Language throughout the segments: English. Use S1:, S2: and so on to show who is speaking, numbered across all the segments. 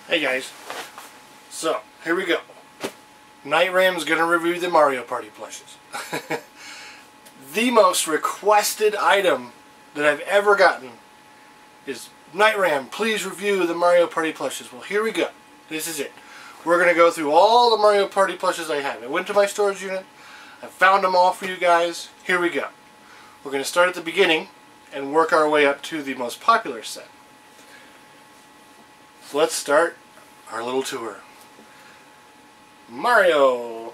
S1: Hey guys, so here we go. Night Ram's gonna review the Mario Party plushes. The most requested item that I've ever gotten is Night Ram, please review the Mario Party plushes. Well, here we go. This is it. We're gonna go through all the Mario Party plushes I have. I went to my storage unit. I found them all for you guys. Here we go. We're gonna start at the beginning and work our way up to the most popular set. So let's start our little tour. Mario.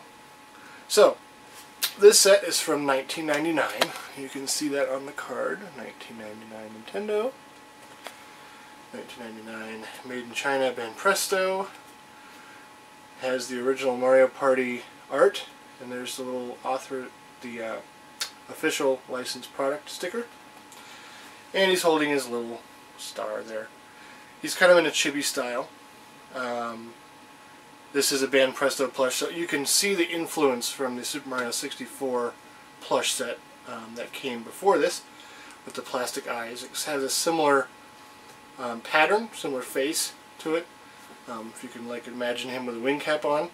S1: So, this set is from 1999. You can see that on the card. 1999 Nintendo. 1999 Made in China Banpresto. Has the original Mario Party art, and there's the little author, the official licensed product sticker. And he's holding his little star there. He's kind of in a chibi style. This is a Banpresto Plush, so you can see the influence from the Super Mario 64 plush set that came before this, with the plastic eyes. It has a similar pattern, similar face to it. If you can like imagine him with a wing cap on.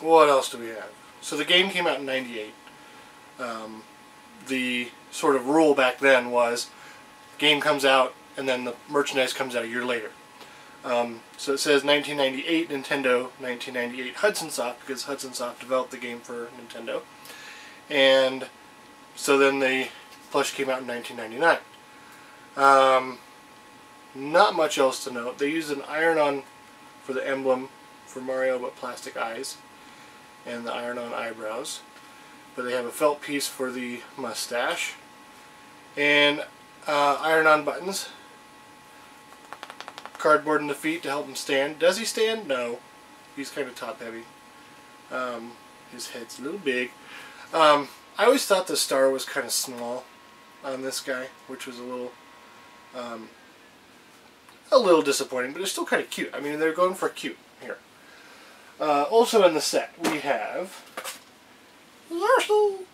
S1: What else do we have? So the game came out in '98. The sort of rule back then was game comes out and then the merchandise comes out a year later. So it says 1998 Nintendo, 1998 Hudson Soft, because Hudson Soft developed the game for Nintendo. And so then the plush came out in 1999. Not much else to note. They used an iron-on for the emblem for Mario, but plastic eyes, and the iron-on eyebrows. But they have a felt piece for the mustache, and iron-on buttons. Cardboard in the feet to help him stand. Does he stand? No. He's kind of top-heavy. His head's a little big. I always thought the star was kind of small on this guy, which was a little disappointing, but it's still kind of cute. I mean, they're going for cute here. Also in the set, we have Yoshi.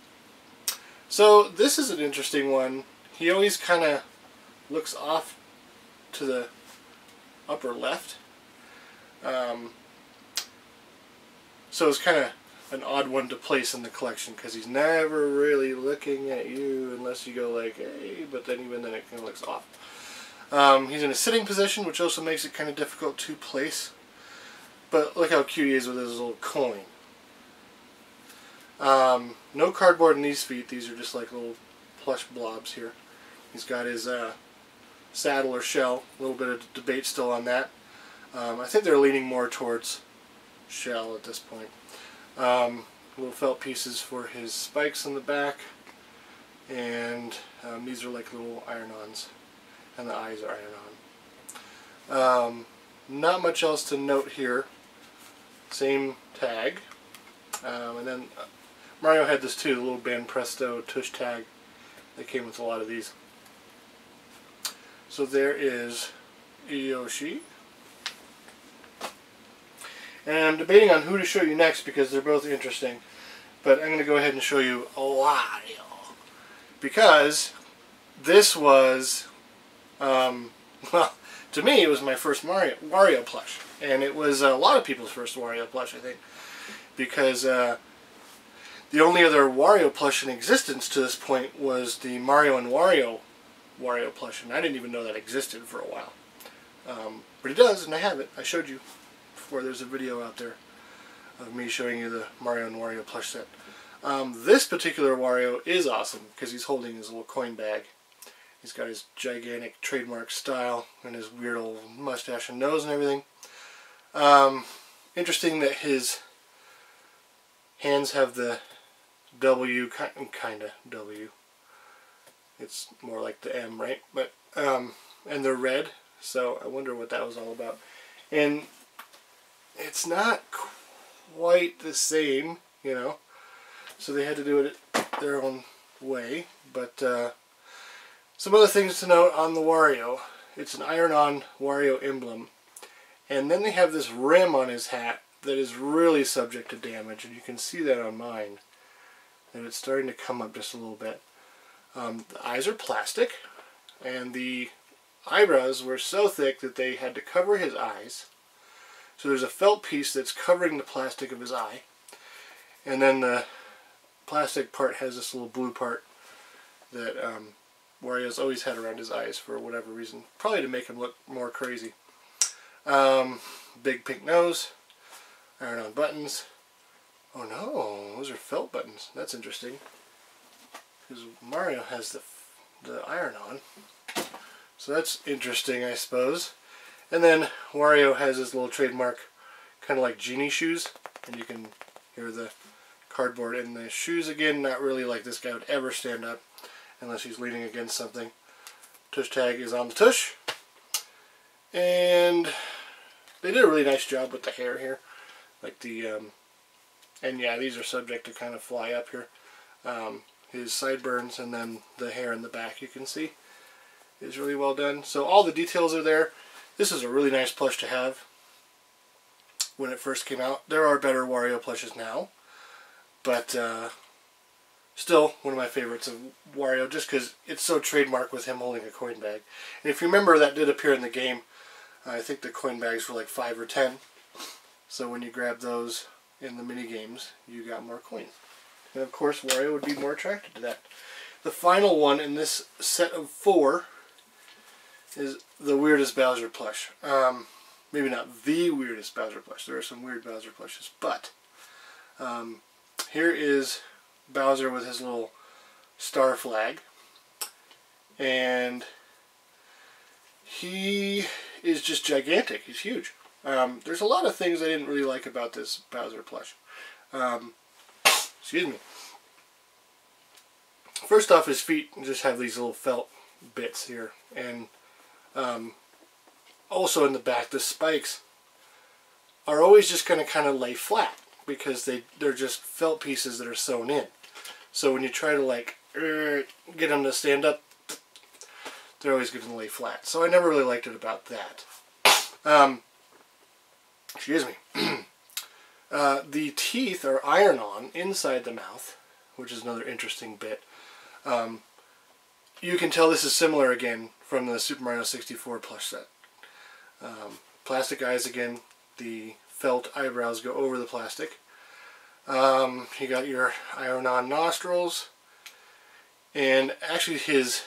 S1: So this is an interesting one. He always kind of looks off to the upper left. So it's kind of an odd one to place in the collection because he's never really looking at you unless you go like, hey, but then even then it kind of looks off. He's in a sitting position, which also makes it kind of difficult to place. But look how cute he is with his little coin. No cardboard in these feet. These are just like little plush blobs here. He's got his saddle or shell. A little bit of debate still on that. I think they're leaning more towards shell at this point. Little felt pieces for his spikes in the back. And these are like little iron-ons. And the eyes are iron-on. Not much else to note here. Same tag. And then Mario had this too, the little Banpresto tush tag that came with a lot of these. So there is Yoshi. And I'm debating on who to show you next because they're both interesting. But I'm going to go ahead and show you Wario. Because this was, well, to me it was my first Wario plush. And it was a lot of people's first Wario plush, I think. Because the only other Wario plush in existence to this point was the Mario and Wario plush, and I didn't even know that existed for a while. But it does, and I have it. I showed you before. There's a video out there of me showing you the Mario and Wario plush set. This particular Wario is awesome because he's holding his little coin bag. He's got his gigantic trademark style and his weird old mustache and nose and everything. Interesting that his hands have the W, kind of W. It's more like the M, right? But and they're red, so I wonder what that was all about. And it's not quite the same, you know. So they had to do it their own way. But some other things to note on the Wario. It's an iron-on Wario emblem. And then they have this rim on his hat that is really subject to damage, and you can see that on mine. And it's starting to come up just a little bit. The eyes are plastic, and the eyebrows were so thick that they had to cover his eyes. So there's a felt piece that's covering the plastic of his eye. And then the plastic part has this little blue part that Wario's always had around his eyes for whatever reason. Probably to make him look more crazy. Big pink nose. Iron-on buttons. Oh no, those are felt buttons. That's interesting. Because Mario has the iron-on. So that's interesting, I suppose. And then Wario has his little trademark, kind of like genie shoes. And you can hear the cardboard in the shoes again. Not really like this guy would ever stand up unless he's leaning against something. Tush tag is on the tush. And they did a really nice job with the hair here. Like the, and yeah, these are subject to kind of fly up here. His sideburns and then the hair in the back, you can see, is really well done. So all the details are there. This is a really nice plush to have when it first came out. There are better Wario plushes now, but still one of my favorites of Wario, just because it's so trademark with him holding a coin bag. And if you remember, that did appear in the game. I think the coin bags were like 5 or 10. So when you grab those in the mini games, you got more coins. And of course, Wario would be more attracted to that. The final one in this set of 4 is the weirdest Bowser plush. Maybe not the weirdest Bowser plush. There are some weird Bowser plushes, but here is Bowser with his little star flag, and he is just gigantic. He's huge. There's a lot of things I didn't really like about this Bowser plush. Excuse me. First off, his feet just have these little felt bits here, and also in the back, the spikes are always just going to kind of lay flat because they're just felt pieces that are sewn in. So when you try to like get them to stand up, they're always going to lay flat. So I never really liked it about that. Excuse me. The teeth are iron-on inside the mouth, which is another interesting bit. You can tell this is similar again from the Super Mario 64 plush set. Plastic eyes again. The felt eyebrows go over the plastic. You got your iron-on nostrils, and actually his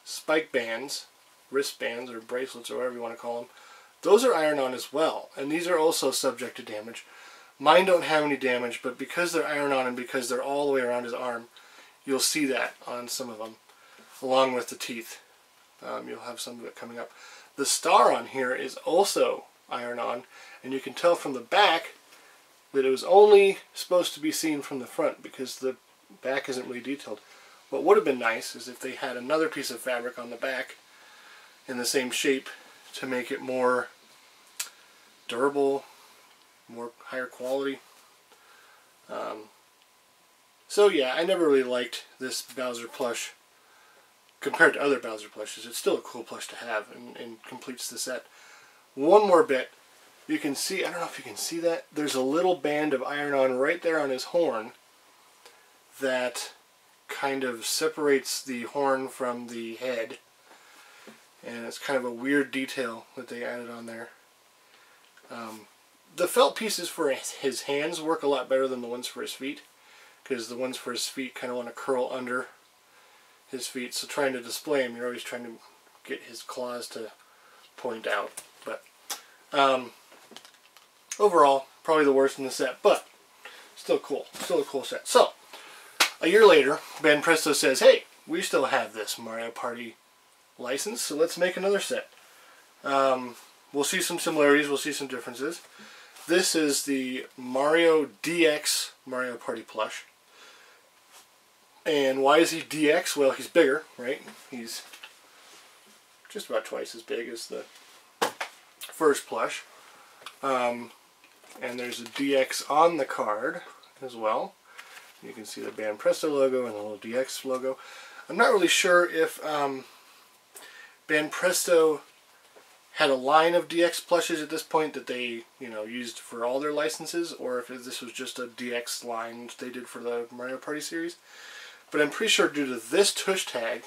S1: spike bands, wristbands or bracelets or whatever you want to call them, those are iron-on as well, and these are also subject to damage. Mine don't have any damage, but because they're iron-on and because they're all the way around his arm, you'll see that on some of them, along with the teeth. You'll have some of it coming up. The star on here is also iron-on, and you can tell from the back that it was only supposed to be seen from the front because the back isn't really detailed. What would have been nice is if they had another piece of fabric on the back in the same shape to make it more durable, more higher quality. So yeah, I never really liked this Bowser plush compared to other Bowser plushes. It's still a cool plush to have and completes the set. One more bit. You can see, I don't know if you can see that, there's a little band of iron-on right there on his horn that kind of separates the horn from the head. And it's kind of a weird detail that they added on there. The felt pieces for his hands work a lot better than the ones for his feet, because the ones for his feet kind of want to curl under his feet. So trying to display him, you're always trying to get his claws to point out. But overall, probably the worst in the set, but still cool. Still a cool set. So, a year later, Banpresto says, hey, we still have this Mario Party license, so let's make another set. We'll see some similarities, we'll see some differences. This is the Mario DX Mario Party Plush. And why is he DX? Well, he's bigger, right? He's just about twice as big as the first plush. And there's a DX on the card as well. You can see the Banpresto logo and the little DX logo. I'm not really sure if Banpresto had a line of DX plushes at this point that they, used for all their licenses, or if this was just a DX line they did for the Mario Party series. But I'm pretty sure due to this tush tag,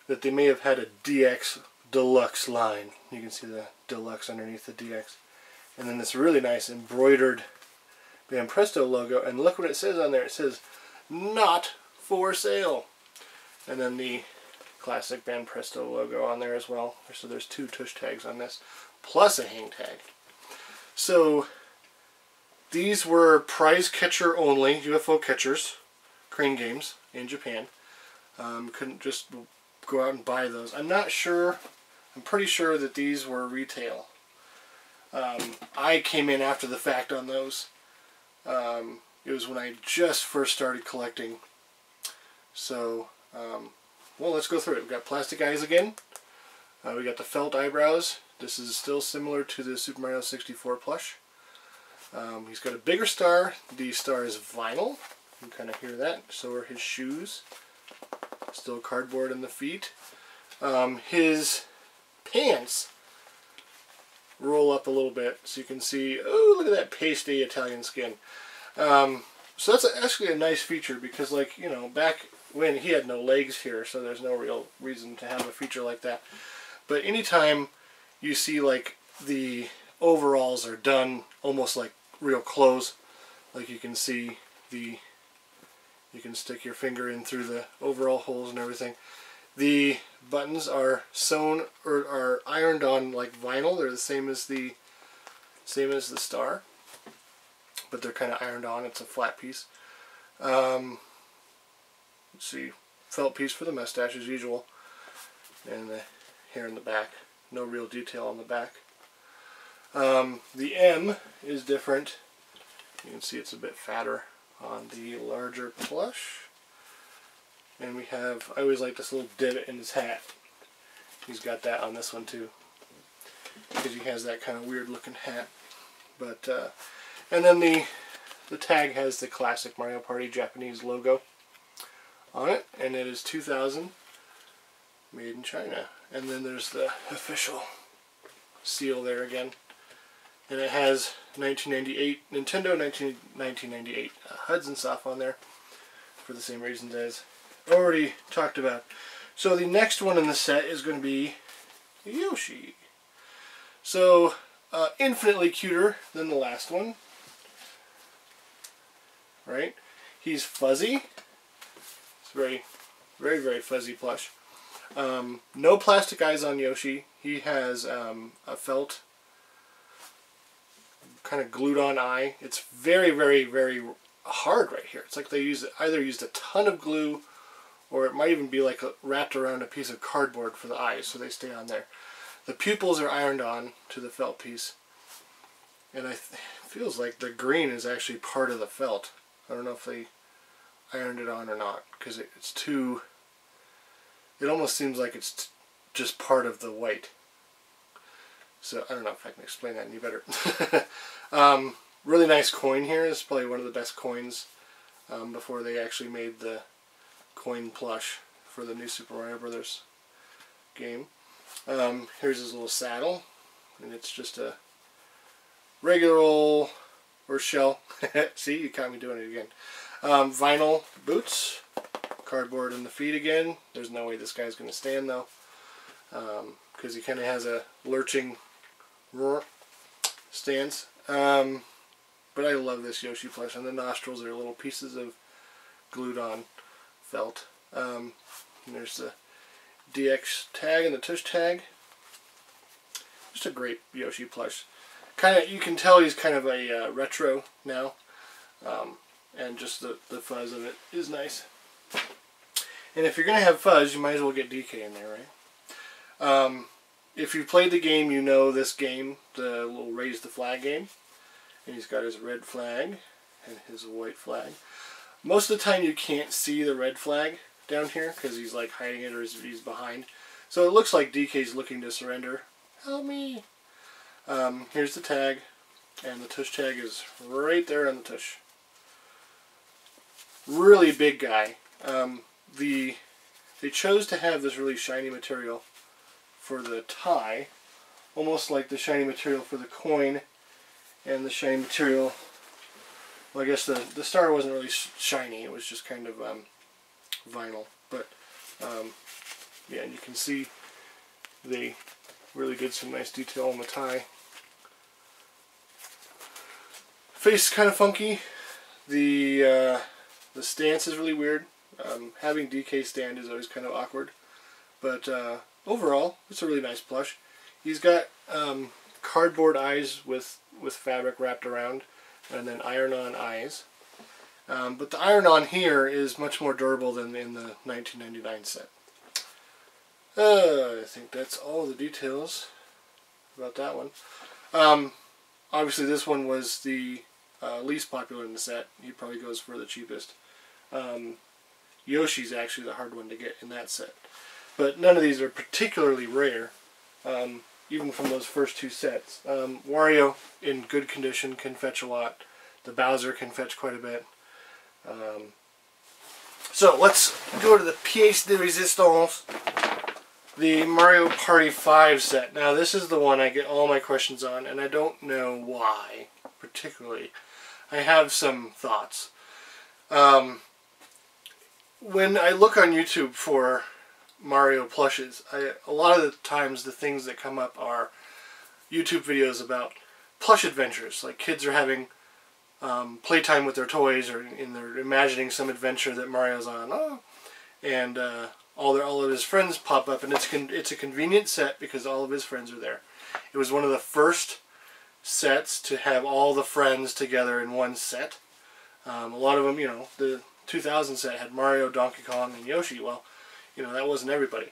S1: that they may have had a DX Deluxe line. You can see the Deluxe underneath the DX. And then this really nice embroidered Banpresto logo. And look what it says on there. It says, "Not for sale." And then the classic Banpresto logo on there as well. So there's 2 tush tags on this, plus a hang tag. So these were prize catcher only, UFO catchers, Crane Games in Japan. Couldn't just go out and buy those. I'm not sure. I'm pretty sure that these were retail. I came in after the fact on those. It was when I just first started collecting. So, well, let's go through it. We've got plastic eyes again. We got the felt eyebrows. This is still similar to the Super Mario 64 plush. He's got a bigger star. The star is vinyl. You can kind of hear that. So are his shoes. Still cardboard in the feet. His pants roll up a little bit so you can see, oh, look at that pasty Italian skin. So that's actually a nice feature because, like, you know, back when he had no legs here, so there's no real reason to have a feature like that. But anytime you see, like, the overalls are done almost like real clothes, like you can see you can stick your finger in through the overall holes and everything. The buttons are sewn or are ironed on like vinyl. They're the same as the star, but they're kind of ironed on. It's a flat piece. Let's see, felt piece for the mustache as usual, and the hair in the back. No real detail on the back. The M is different. You can see it's a bit fatter on the larger plush. And we have, I always like this little divot in his hat. He's got that on this one too, because he has that kind of weird looking hat. But and then the tag has the classic Mario Party Japanese logo on it, and it is 2000, made in China. And then there's the official seal there again, and it has 1998 Nintendo 1998 Hudson Soft on there for the same reasons as already talked about. So the next one in the set is going to be Yoshi. So infinitely cuter than the last one, right? He's fuzzy. It's very, very, very fuzzy plush. No plastic eyes on Yoshi. He has a felt kind of glued on eye. It's very, very, very hard right here. It's like they either used a ton of glue, or it might even be like wrapped around a piece of cardboard for the eyes so they stay on there. The pupils are ironed on to the felt piece, and it feels like the green is actually part of the felt. I don't know if they ironed it on or not, because it's too, it almost seems like it's just part of the white. So I don't know if I can explain that any better. Really nice coin here. This is probably one of the best coins before they actually made the coin plush for the new Super Mario Brothers game. Here's his little saddle, and it's just a regular old, or shell. See, you caught me doing it again. Vinyl boots, cardboard in the feet again. There's no way this guy's going to stand though, because he kind of has a lurching stance. But I love this Yoshi plush, and the nostrils are little pieces of glued on felt. And there's the DX tag and the tush tag. Just a great Yoshi plush. Kind of, you can tell he's kind of a retro now, and just the fuzz of it is nice. And if you're gonna have fuzz, you might as well get DK in there, right? If you've played the game, you know this game, the little raise the flag game. And he's got his red flag and his white flag. Most of the time you can't see the red flag down here because he's like hiding it, or he's behind. So it looks like DK's looking to surrender. Help me! Here's the tag, and the tush tag is right there on the tush. Really big guy. They chose to have this really shiny material for the tie, almost like the shiny material for the coin, and the shiny material, well, I guess the star wasn't really shiny, it was just kind of vinyl, but Yeah, and you can see they really did some nice detail on the tie. Face is kind of funky. The stance is really weird. Having DK stand is always kind of awkward. But overall, it's a really nice plush. He's got cardboard eyes with fabric wrapped around, and then iron-on eyes. But the iron-on here is much more durable than in the 1999 set. I think that's all the details about that one. Obviously, this one was the least popular in the set. He probably goes for the cheapest. Yoshi's actually the hard one to get in that set. But none of these are particularly rare, even from those first two sets. Wario, in good condition, can fetch a lot. The Bowser can fetch quite a bit. So let's go to the pièce de résistance, the Mario Party 5 set. Now this is the one I get all my questions on, and I don't know why, particularly. I have some thoughts. When I look on YouTube for Mario plushes, a lot of the times the things that come up are YouTube videos about plush adventures, like kids are having playtime with their toys, or they're imagining some adventure that Mario's on. And all of his friends pop up, and it's a convenient set because all of his friends are there. It was one of the first sets to have all the friends together in one set. A lot of them, you know, the 2000 set had Mario, Donkey Kong, and Yoshi. Well, you know, that wasn't everybody.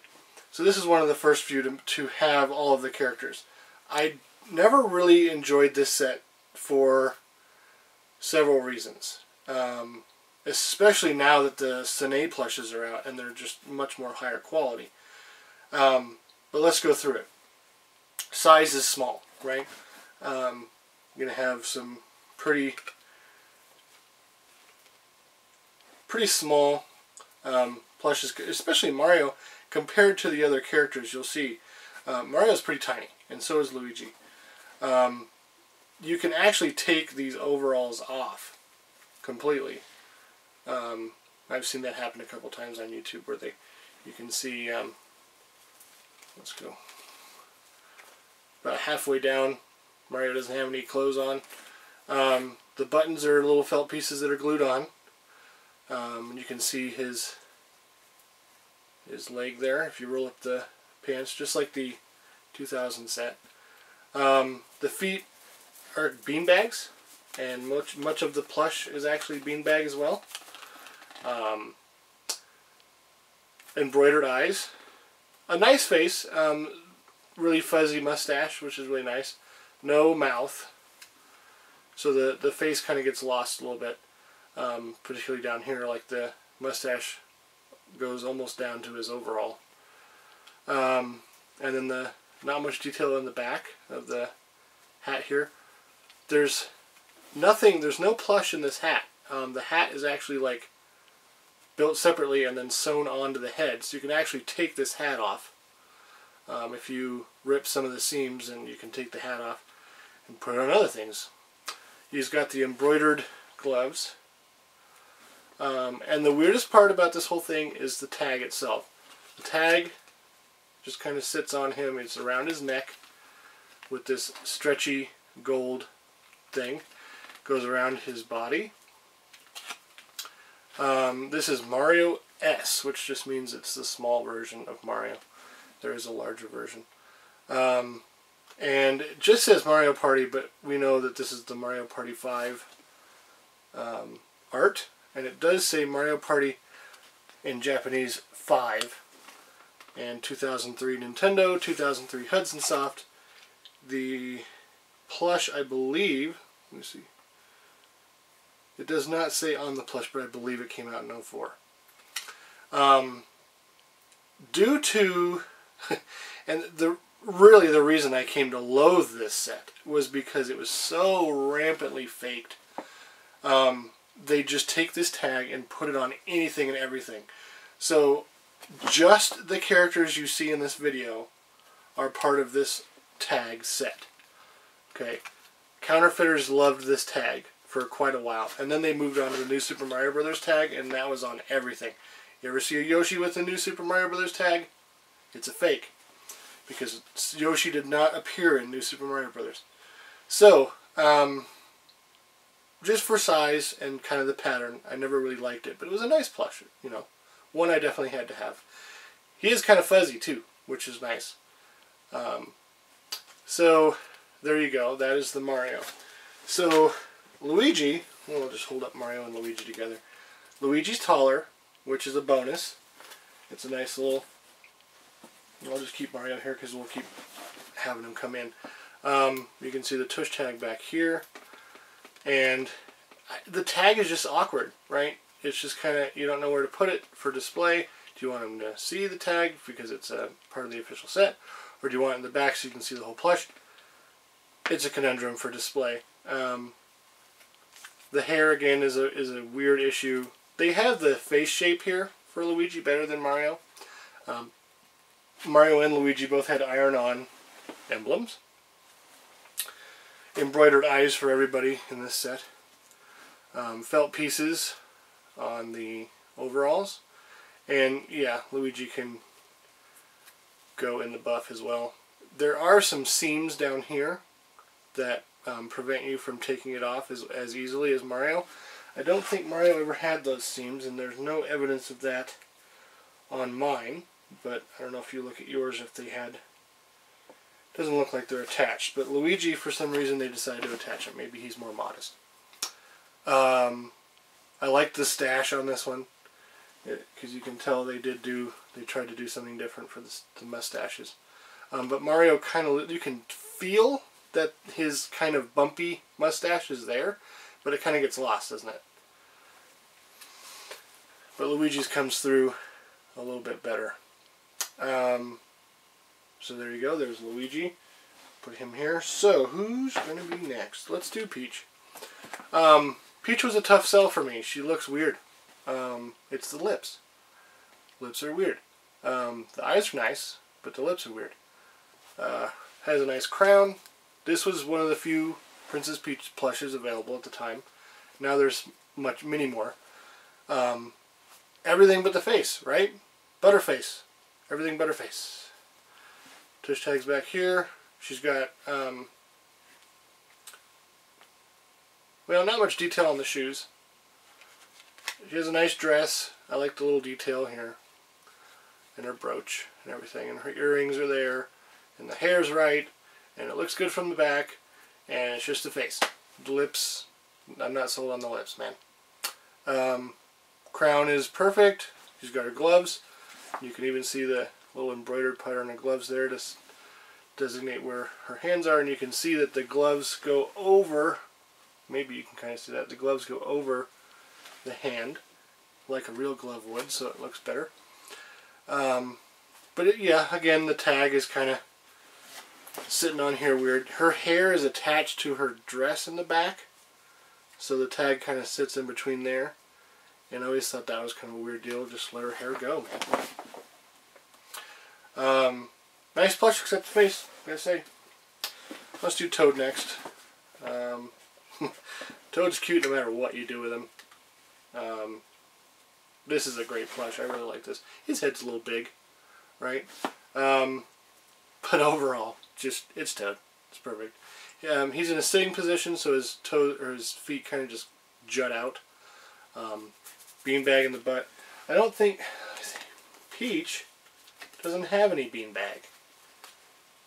S1: So this is one of the first few to have all of the characters. I never really enjoyed this set for several reasons. Especially now that the Cine plushes are out and they're just much more higher quality. But let's go through it. Size is small, right? I'm going to have some pretty small plushes, especially Mario. Compared to the other characters, you'll see Mario's pretty tiny, and so is Luigi. You can actually take these overalls off completely. I've seen that happen a couple times on YouTube where you can see, let's go, about halfway down, Mario doesn't have any clothes on. The buttons are little felt pieces that are glued on. And you can see his leg there if you roll up the pants, just like the 2000 set. The feet are beanbags, and much of the plush is actually beanbag as well. Embroidered eyes, a nice face, really fuzzy mustache, which is really nice. No mouth, so the face kind of gets lost a little bit, particularly down here, like the mustache goes almost down to his overall. And then not much detail in the back of the hat here. There's no plush in this hat. The hat is actually like built separately and then sewn onto the head, so you can actually take this hat off. If you rip some of the seams, and you can take the hat off and put it on other things. He's got the embroidered gloves. And the weirdest part about this whole thing is the tag itself. The tag just kind of sits on him. It's around his neck with this stretchy gold thing. Goes around his body. This is Mario S, which just means it's the small version of Mario. There is a larger version. And it just says Mario Party, but we know that this is the Mario Party 5 art. And it does say Mario Party in Japanese 5. And 2003 Nintendo, 2003 Hudson Soft. The plush, I believe, let me see. It does not say on the plush, but I believe it came out in 2004. Due to, and really the reason I came to loathe this set was because it was so rampantly faked. They just take this tag and put it on anything and everything. So just the characters you see in this video are part of this tag set. Okay, counterfeiters loved this tag for quite a while, and then they moved on to the new Super Mario Brothers tag, and that was on everything. You ever see a Yoshi with the new Super Mario Brothers tag? It's a fake, because Yoshi did not appear in New Super Mario Brothers. So, just for size and kind of the pattern, I never really liked it, but it was a nice plush, you know. One I definitely had to have. He is kind of fuzzy too, which is nice. So, there you go. That is the Mario. So, Luigi, well, I'll just hold up Mario and Luigi together. Luigi's taller, which is a bonus. It's a nice little... I'll just keep Mario here because we'll keep having him come in. You can see the tush tag back here. And the tag is just awkward, right? It's just kind of, you don't know where to put it for display. Do you want them to see the tag because it's a part of the official set? Or do you want it in the back so you can see the whole plush? It's a conundrum for display. The hair, again, is a weird issue. They have the face shape here for Luigi better than Mario. Mario and Luigi both had iron-on emblems. Embroidered eyes for everybody in this set. Felt pieces on the overalls. And yeah, Luigi can go in the buff as well. There are some seams down here that prevent you from taking it off as easily as Mario. I don't think Mario ever had those seams, and there's no evidence of that on mine. But I don't know if you look at yours if they had. Doesn't look like they're attached. But Luigi, for some reason, they decided to attach it. Maybe he's more modest. I like the stash on this one, because you can tell they tried to do something different for the mustaches. But Mario kind of, you can feel that his kind of bumpy mustache is there, but it kind of gets lost, doesn't it? But Luigi's comes through a little bit better. So there you go, there's Luigi. Put him here. So, who's going to be next? Let's do Peach. Peach was a tough sell for me. She looks weird. It's the lips. Lips are weird. The eyes are nice, but the lips are weird. Has a nice crown. This was one of the few Princess Peach plushes available at the time. Now there's many more. Everything but the face, right? Butterface. Everything butterface. Tush tags back here. She's got, well, not much detail on the shoes. She has a nice dress. I like the little detail here. And her brooch and everything. And her earrings are there. And the hair's right. And it looks good from the back. And it's just the face. The lips, I'm not sold on the lips, man. Crown is perfect. She's got her gloves. You can even see the little embroidered pattern of gloves there to designate where her hands are. And you can see that the gloves go over, maybe you can kind of see that, the gloves go over the hand like a real glove would, so it looks better. But yeah, again, the tag is kind of sitting on here weird. Her hair is attached to her dress in the back, so the tag kind of sits in between there. And I always thought that was kind of a weird deal. Just let her hair go, man. Nice plush, except the face, I gotta say. Let's do Toad next. Toad's cute no matter what you do with him. This is a great plush. I really like this. His head's a little big, right? But overall, it's Toad. It's perfect. He's in a sitting position, so his his feet kind of just jut out. Beanbag in the butt. I don't think Peach doesn't have any beanbag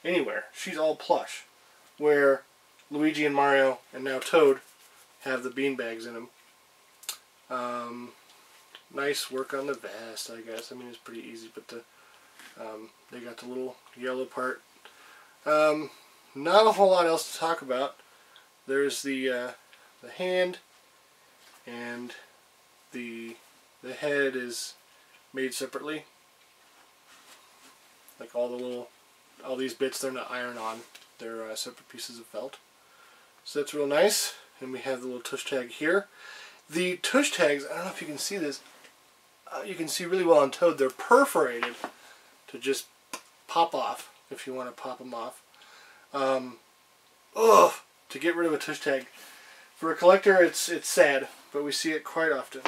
S1: anywhere. She's all plush, where Luigi and Mario and now Toad have the beanbags in them. Nice work on the vest, I guess. I mean, it's pretty easy, but they got the little yellow part. Not a whole lot else to talk about. There's the hand, and the head is made separately. Like all these bits, they're not iron on. They're separate pieces of felt. So that's real nice. And we have the little tush tag here. The tush tags, I don't know if you can see this. You can see really well on Toad. They're perforated to just pop off if you want to pop them off. To get rid of a tush tag. For a collector, it's sad, but we see it quite often.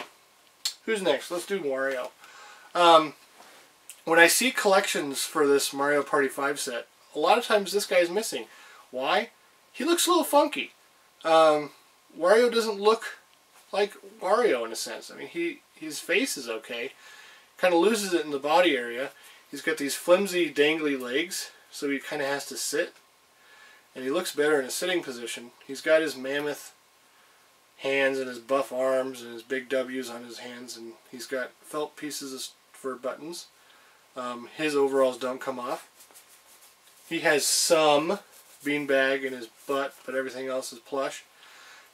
S1: Who's next? Let's do Wario. when I see collections for this Mario Party 5 set, a lot of times this guy's missing. Why? He looks a little funky. Wario doesn't look like Wario in a sense. I mean, his face is okay. Kind of loses it in the body area. He's got these flimsy, dangly legs, so he kind of has to sit. And he looks better in a sitting position. He's got his mammoth hands and his buff arms and his big W's on his hands, and he's got felt pieces for buttons. His overalls don't come off. He has some beanbag in his butt, but everything else is plush.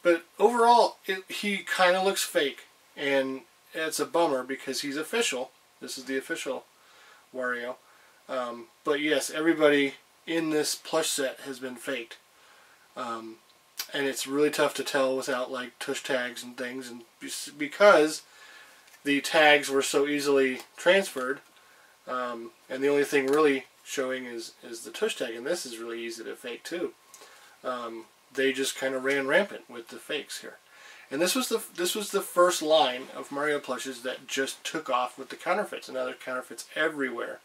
S1: But overall, he kind of looks fake, and it's a bummer because he's official. This is the official Wario. But yes, everybody in this plush set has been faked. And it's really tough to tell without like tush tags and things, and because the tags were so easily transferred, and the only thing really showing is the tush tag, and this is really easy to fake too. They just kind of ran rampant with the fakes here, and this was the first line of Mario plushes that just took off with the counterfeits, and now there are counterfeits everywhere.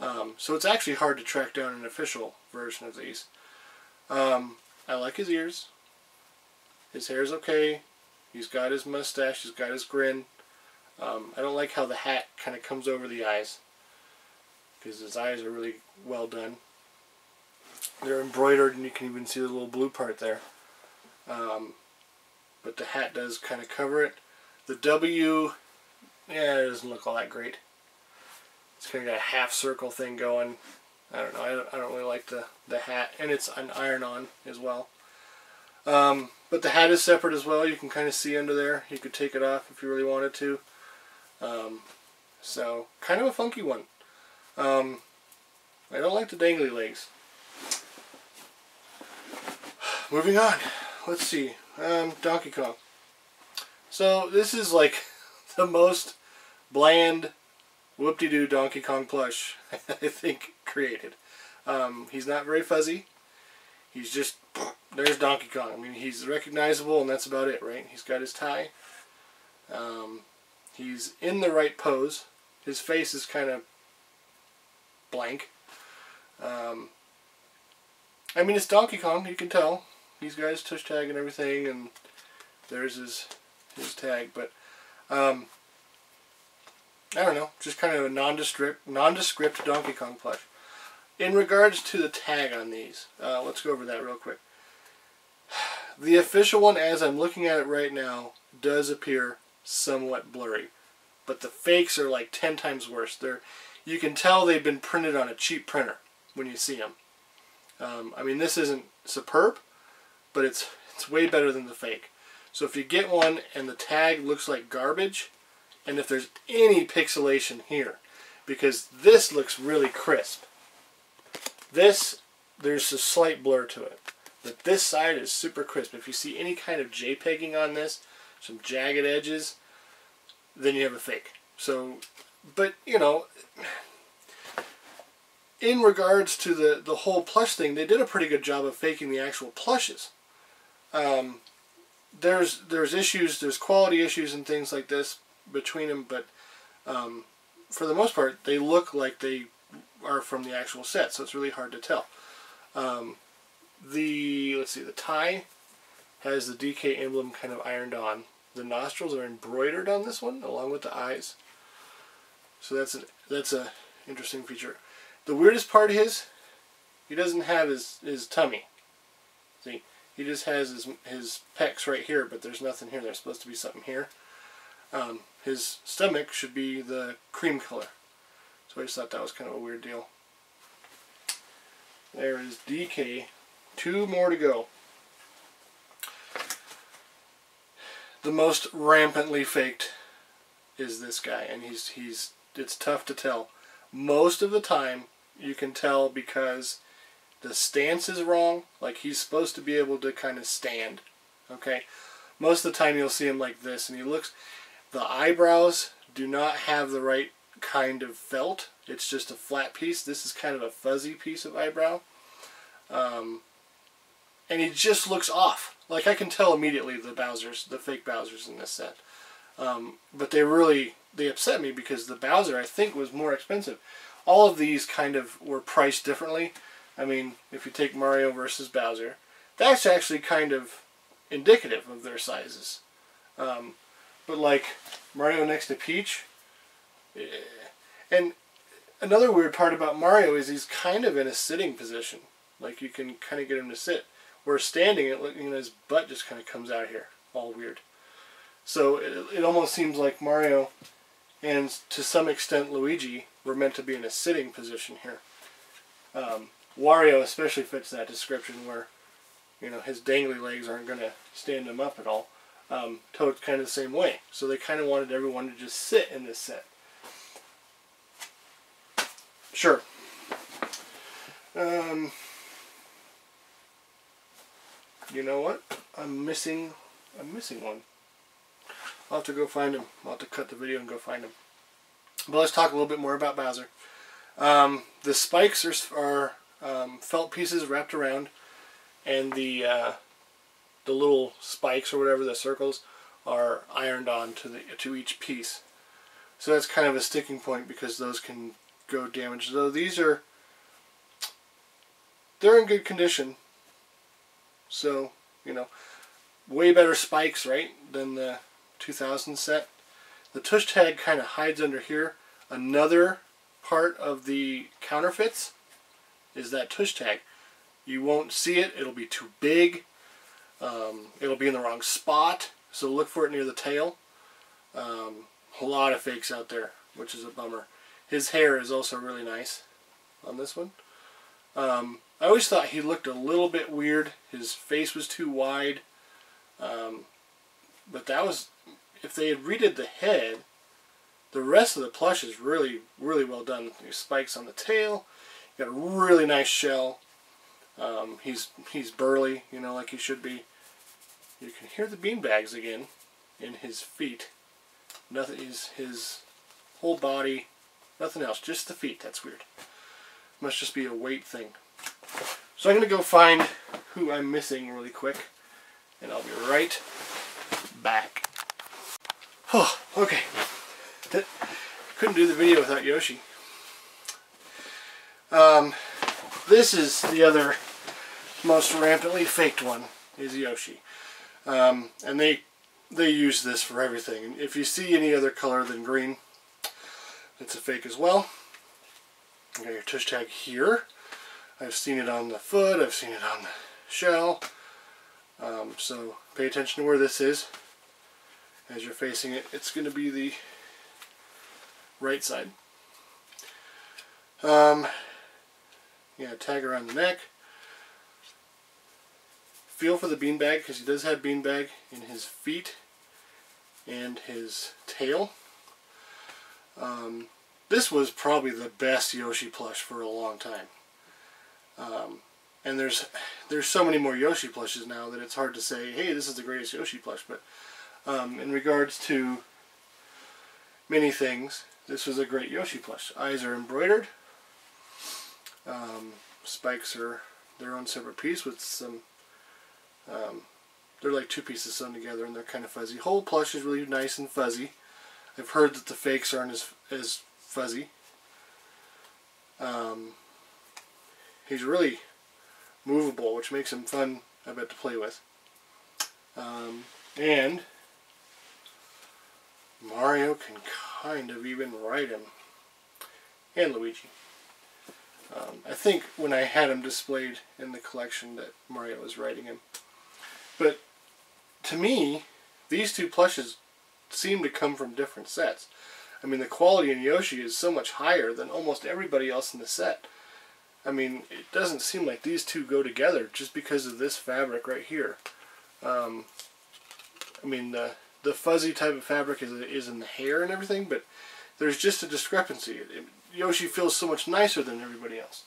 S1: So it's actually hard to track down an official version of these. I like his ears. His hair's okay. He's got his mustache. He's got his grin. I don't like how the hat kind of comes over the eyes, because his eyes are really well done. They're embroidered, and you can even see the little blue part there. But the hat does kind of cover it. The W, yeah, it doesn't look all that great. It's kind of got a half circle thing going. I don't know. I don't really like the hat, and it's an iron-on as well. But the hat is separate as well. You can kind of see under there. You could take it off if you really wanted to. So kind of a funky one. I don't like the dangly legs. Moving on. Let's see. Donkey Kong. So this is like the most bland whoop-de-doo Donkey Kong plush I think created. He's not very fuzzy. He's just, there's Donkey Kong. I mean, he's recognizable, and that's about it, right? He's got his tie. He's in the right pose. His face is kind of blank. I mean, it's Donkey Kong, you can tell. He's got his tush tag and everything, and there's his tag, but I don't know, just kind of a nondescript Donkey Kong plush. In regards to the tag on these, let's go over that real quick. The official one, as I'm looking at it right now, does appear somewhat blurry, but the fakes are like 10 times worse. You can tell they've been printed on a cheap printer when you see them. I mean, this isn't superb, but it's way better than the fake. So if you get one and the tag looks like garbage, and if there's any pixelation here, because this looks really crisp. There's a slight blur to it, but this side is super crisp. If you see any kind of JPEGing on this, some jagged edges, then you have a fake. So, but you know, in regards to the whole plush thing, they did a pretty good job of faking the actual plushes. There's issues, there's quality issues and things like this between them, but for the most part, they look like they are from the actual set, so it's really hard to tell. Let's see, the tie has the DK emblem kind of ironed on. The nostrils are embroidered on this one, along with the eyes. So that's a interesting feature. The weirdest part is, he doesn't have his tummy. See, he just has his pecs right here, but there's nothing here. There's supposed to be something here. His stomach should be the cream color. So I just thought that was kind of a weird deal. There is DK. 2 more to go. The most rampantly faked is this guy, and it's tough to tell. Most of the time you can tell because the stance is wrong. Like, he's supposed to be able to kind of stand. Okay? Most of the time you'll see him like this, and the eyebrows do not have the right kind of felt. It's just a flat piece. This is kind of a fuzzy piece of eyebrow. And he just looks off. Like, I can tell immediately the fake Bowsers in this set. But they really they upset me because the Bowser, I think, was more expensive. All of these kind of were priced differently. I mean, if you take Mario versus Bowser, that's actually kind of indicative of their sizes. But like Mario next to Peach, and another weird part about Mario is he's kind of in a sitting position. Like you can kind of get him to sit. Where standing, his butt just kind of comes out here, all weird. So it almost seems like Mario and to some extent Luigi were meant to be in a sitting position here. Wario especially fits that description where, his dangly legs aren't going to stand him up at all. Toad's kind of the same way. So they kind of wanted everyone to just sit in this set. Sure. You know what? I'm missing one. I'll have to go find him. I'll have to cut the video and go find him. But let's talk a little bit more about Bowser. The spikes are felt pieces wrapped around, and the little spikes or whatever, the circles, are ironed on to each piece. So that's kind of a sticking point because those can go damaged. Though they're in good condition. So, way better spikes, right, than the 2000 set. The tush tag kind of hides under here. Another part of the counterfeits is that tush tag. You won't see it. It'll be too big. It'll be in the wrong spot. So look for it near the tail. A lot of fakes out there, which is a bummer. His hair is also really nice on this one. I always thought he looked a little bit weird. His face was too wide. But that was, if they had redid the head, the rest of the plush is really, really well done. There's spikes on the tail. Got a really nice shell. He's burly, like he should be. You can hear the beanbags again in his feet. Nothing, his whole body, nothing else, just the feet. That's weird. Must just be a weight thing. So I'm going to go find who I'm missing really quick, and I'll be right back. Oh, okay. Couldn't do the video without Yoshi. This is the other most rampantly faked one, is Yoshi. And they use this for everything. If you see any other color than green, it's a fake as well. You got your tush tag here. I've seen it on the foot, I've seen it on the shell. So pay attention to where this is. As you're facing it, it's going to be the right side. Yeah, tag around the neck. Feel for the beanbag, because he does have beanbag in his feet and his tail. This was probably the best Yoshi plush for a long time. And there's so many more Yoshi plushes now that it's hard to say, hey, this is the greatest Yoshi plush. But in regards to many things, this was a great Yoshi plush. Eyes are embroidered. Spikes are their own separate piece with some, they're like two pieces sewn together and they're kind of fuzzy. Whole plush is really nice and fuzzy. I've heard that the fakes aren't as fuzzy. He's really movable, which makes him fun, I bet, to play with. And Mario can kind of even ride him. And Luigi. I think when I had him displayed in the collection that Mario was riding him. But to me, these two plushes seem to come from different sets. I mean, the quality in Yoshi is so much higher than almost everybody else in the set. I mean, it doesn't seem like these two go together just because of this fabric right here. I mean, the fuzzy type of fabric is in the hair and everything, but there's just a discrepancy. Yoshi feels so much nicer than everybody else.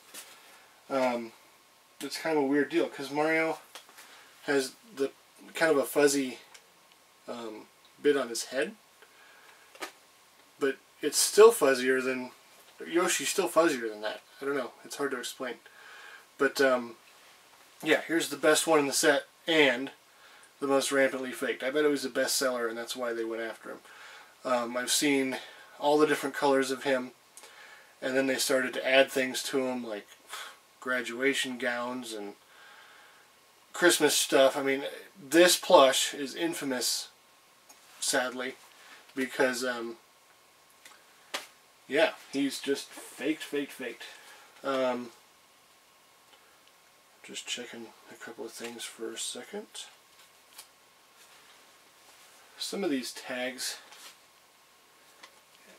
S1: It's kind of a weird deal because Mario has the kind of a fuzzy bit on his head, but it's still fuzzier than Yoshi's still fuzzier than that. I don't know. It's hard to explain. But yeah, here's the best one in the set and the most rampantly faked. I bet it was the best seller, and that's why they went after him. I've seen all the different colors of him, and then they started to add things to him like graduation gowns and Christmas stuff. I mean, this plush is infamous, sadly, because yeah, he's just faked. Just checking a couple of things for a second. Some of these tags,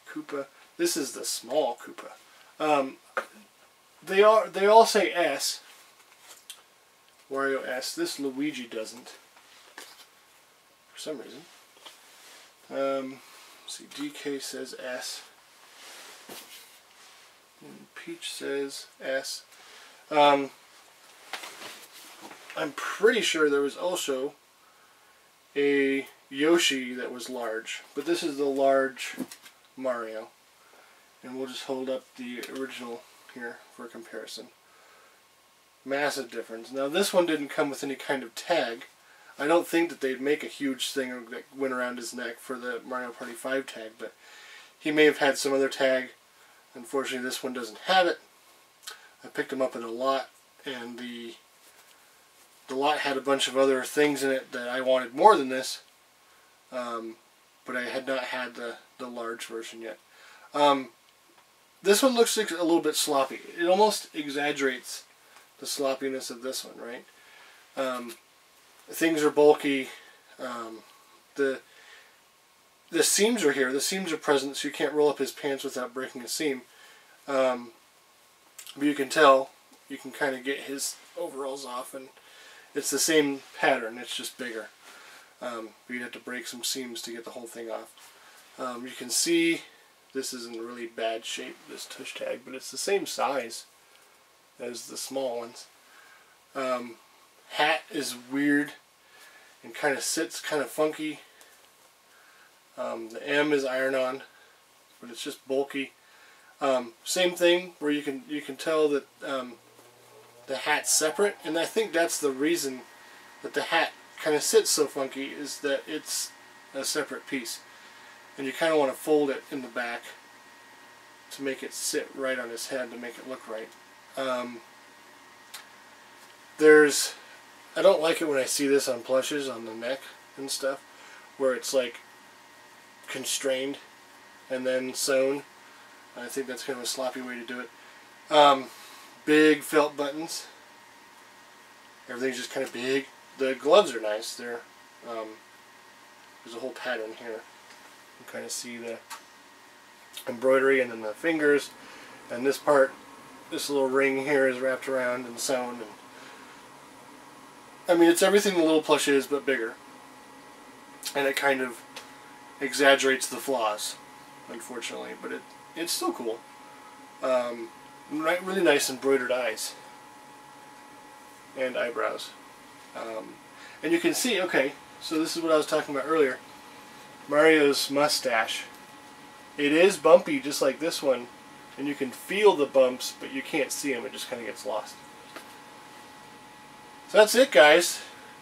S1: Koopa. This is the small Koopa. They all say S. Wario S. This Luigi doesn't, for some reason. Let's see, DK says S. And Peach says S. I'm pretty sure there was also a Yoshi that was large, but this is the large Mario. And we'll just hold up the original here for comparison. Massive difference. Now this one didn't come with any kind of tag. I don't think that they'd make a huge thing that went around his neck for the Mario Party 5 tag, but he may have had some other tag. Unfortunately, this one doesn't have it. I picked him up at a lot, and the lot had a bunch of other things in it that I wanted more than this, but I had not had the large version yet. This one looks like a little bit sloppy. It almost exaggerates the sloppiness of this one, right? Things are bulky. The seams are here. The seams are present, so you can't roll up his pants without breaking a seam. But you can tell, you can kind of get his overalls off, and it's the same pattern, it's just bigger. But you'd have to break some seams to get the whole thing off. You can see this is in really bad shape, this tush tag, but it's the same size as the small ones. Hat is weird and kind of sits kind of funky. The M is iron-on, but it's just bulky. Same thing where you can tell that the hat's separate, and I think that's the reason that the hat kind of sits so funky, is that it's a separate piece, and you kind of want to fold it in the back to make it sit right on his head, to make it look right. I don't like it when I see this on plushes on the neck and stuff, where it's like constrained and then sewn. I think that's kind of a sloppy way to do it. Big felt buttons. Everything's just kind of big. The gloves are nice. There's a whole pattern here. You can kind of see the embroidery, and then the fingers, and this part, this little ring here is wrapped around and sewn. And I mean, it's everything the little plush is, but bigger. And it kind of exaggerates the flaws, unfortunately, but it's still cool. Really nice embroidered eyes and eyebrows. And you can see, okay, so this is what I was talking about earlier, Mario's mustache. It is bumpy just like this one, and you can feel the bumps, but you can't see them. It just kind of gets lost. So that's it, guys.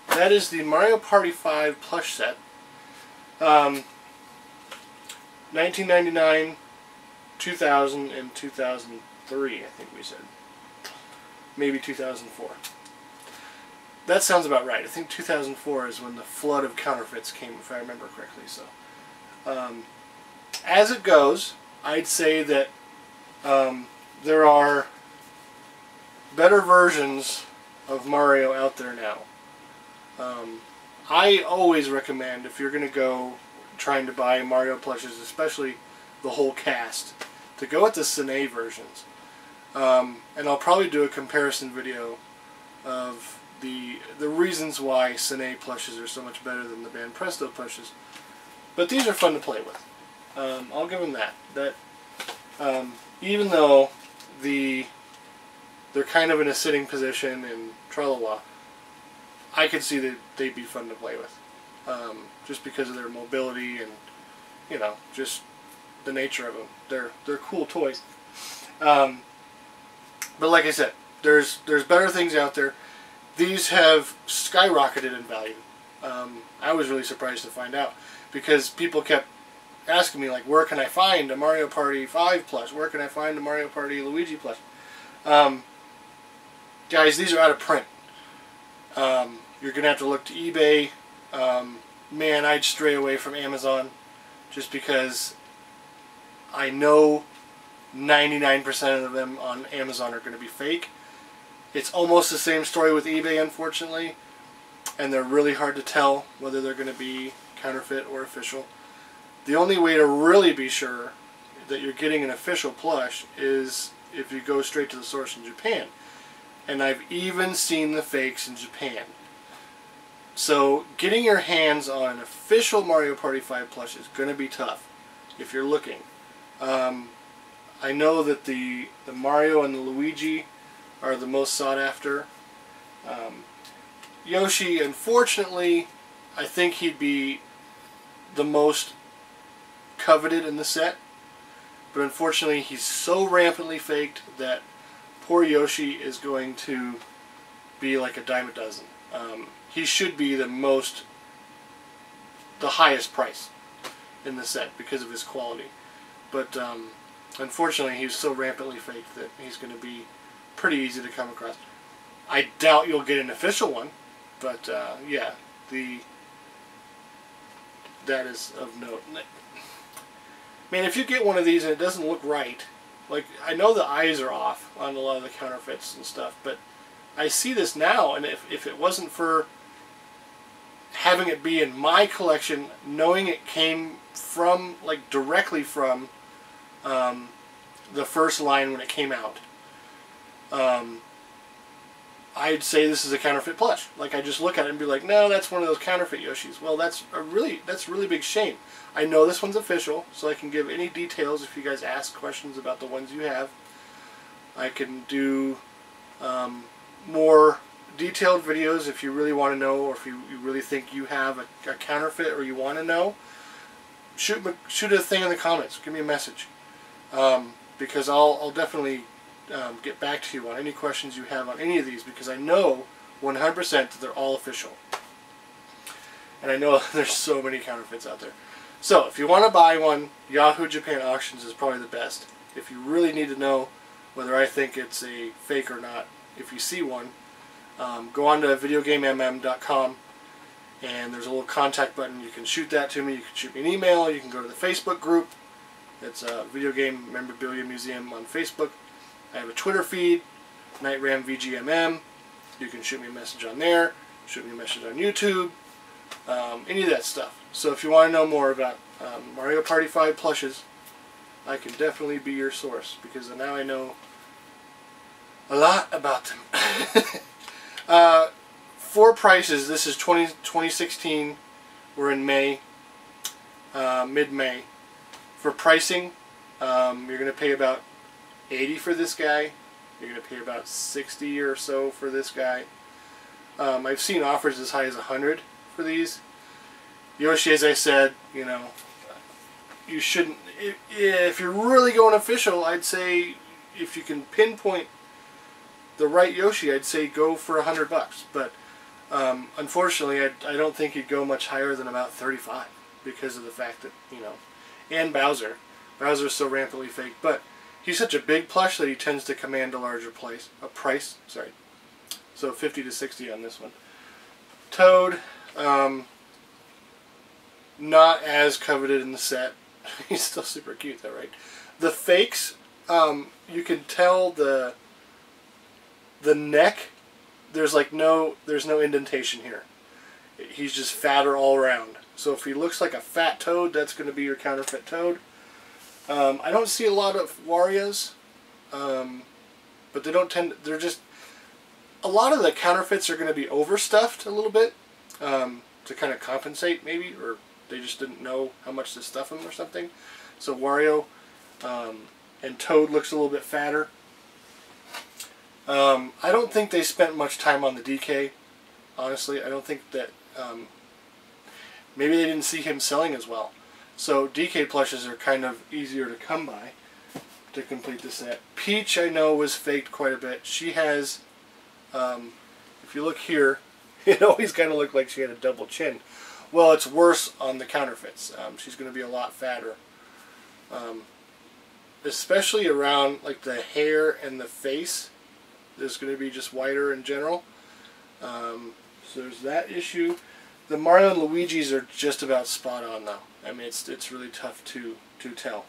S1: That is the Mario Party 5 plush set. 1999, 2000, and 2003, I think we said. Maybe 2004. That sounds about right. I think 2004 is when the flood of counterfeits came, if I remember correctly. So, as it goes, I'd say that there are better versions of Mario out there now. I always recommend, if you're going to go trying to buy Mario plushes, especially the whole cast, to go with the Cine versions. And I'll probably do a comparison video of the reasons why Cine plushes are so much better than the Banpresto plushes. But these are fun to play with. I'll give them that. Even though they're kind of in a sitting position and tra-la-la, I could see that they'd be fun to play with. Just because of their mobility and, you know, just the nature of them. They're cool toys. But like I said, there's better things out there. These have skyrocketed in value. I was really surprised to find out, because people kept asking me, like, where can I find a Mario Party 5 plush? Where can I find a Mario Party Luigi plush? Guys, these are out of print. You're going to have to look to eBay. Man, I'd stray away from Amazon just because I know 99% of them on Amazon are going to be fake. It's almost the same story with eBay, unfortunately, and they're really hard to tell whether they're going to be counterfeit or official. The only way to really be sure that you're getting an official plush is if you go straight to the source in Japan. And I've even seen the fakes in Japan. So getting your hands on an official Mario Party 5 plush is going to be tough if you're looking. I know that the Mario and the Luigi are the most sought after. Yoshi, unfortunately, I think he'd be the most coveted in the set. But unfortunately, he's so rampantly faked that poor Yoshi is going to be like a dime a dozen. He should be the highest price in the set because of his quality. But unfortunately, he's so rampantly faked that he's going to be pretty easy to come across. I doubt you'll get an official one, but yeah, that is of note. Man, if you get one of these and it doesn't look right, like, I know the eyes are off on a lot of the counterfeits and stuff, but I see this now, and if it wasn't for having it be in my collection, knowing it came from, like, directly from the first line when it came out, I'd say this is a counterfeit plush. Like, I just look at it and be like, no, that's one of those counterfeit Yoshis. Well, that's a really big shame. I know this one's official, so I can give any details if you guys ask questions about the ones you have. I can do more detailed videos if you really want to know, or if you really think you have a counterfeit or you want to know. Shoot a thing in the comments. Give me a message, because I'll definitely get back to you on any questions you have on any of these, because I know 100% that they're all official. And I know there's so many counterfeits out there. So if you want to buy one, Yahoo Japan Auctions is probably the best. If you really need to know whether I think it's a fake or not, if you see one, go on to videogamemm.com, and there's a little contact button. You can shoot that to me. You can shoot me an email. You can go to the Facebook group. It's Video Game Memorabilia Museum on Facebook. I have a Twitter feed, NightRamVGMM. You can shoot me a message on there. Shoot me a message on YouTube. Any of that stuff. So if you want to know more about Mario Party 5 plushes, I can definitely be your source, because now I know a lot about them. For prices, this is 2016. We're in May, mid-May. For pricing, you're going to pay about $80 for this guy. You're going to pay about $60 or so for this guy. I've seen offers as high as $100 for these. Yoshi, as I said, you know, you shouldn't. If you're really going official, I'd say if you can pinpoint the right Yoshi, I'd say go for $100. But unfortunately, I don't think you'd go much higher than about $35 because of the fact that, you know, and Bowser's so rampantly fake. But he's such a big plush that he tends to command a larger price. Sorry. So $50 to $60 on this one. Toad, not as coveted in the set. He's still super cute though, right? The fakes, you can tell the neck, there's no indentation here. He's just fatter all around. So if he looks like a fat Toad, that's going to be your counterfeit Toad. I don't see a lot of Warios, but they don't tend. They're just, a lot of the counterfeits are going to be overstuffed a little bit to kind of compensate, maybe, or they just didn't know how much to stuff them or something. So Wario and Toad looks a little bit fatter. I don't think they spent much time on the DK, honestly. I don't think that, maybe they didn't see him selling as well. So DK plushes are kind of easier to come by to complete the set. Peach, I know, was faked quite a bit. She has, if you look here, it always kind of looked like she had a double chin. Well, it's worse on the counterfeits. She's going to be a lot fatter. Especially around like the hair and the face. There's going to be just whiter in general. So there's that issue. The Mario and Luigi's are just about spot on though. I mean, it's really tough to tell.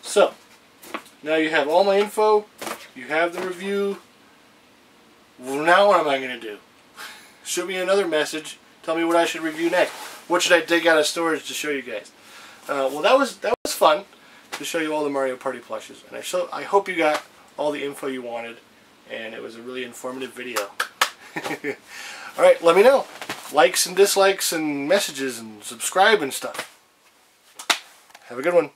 S1: So, now you have all my info. You have the review. Well, now what am I going to do? Shoot me another message. Tell me what I should review next. What should I dig out of storage to show you guys? Well, that was fun to show you all the Mario Party plushes. And I hope you got all the info you wanted. And it was a really informative video. Alright, let me know. Likes and dislikes and messages and subscribe and stuff. Have a good one.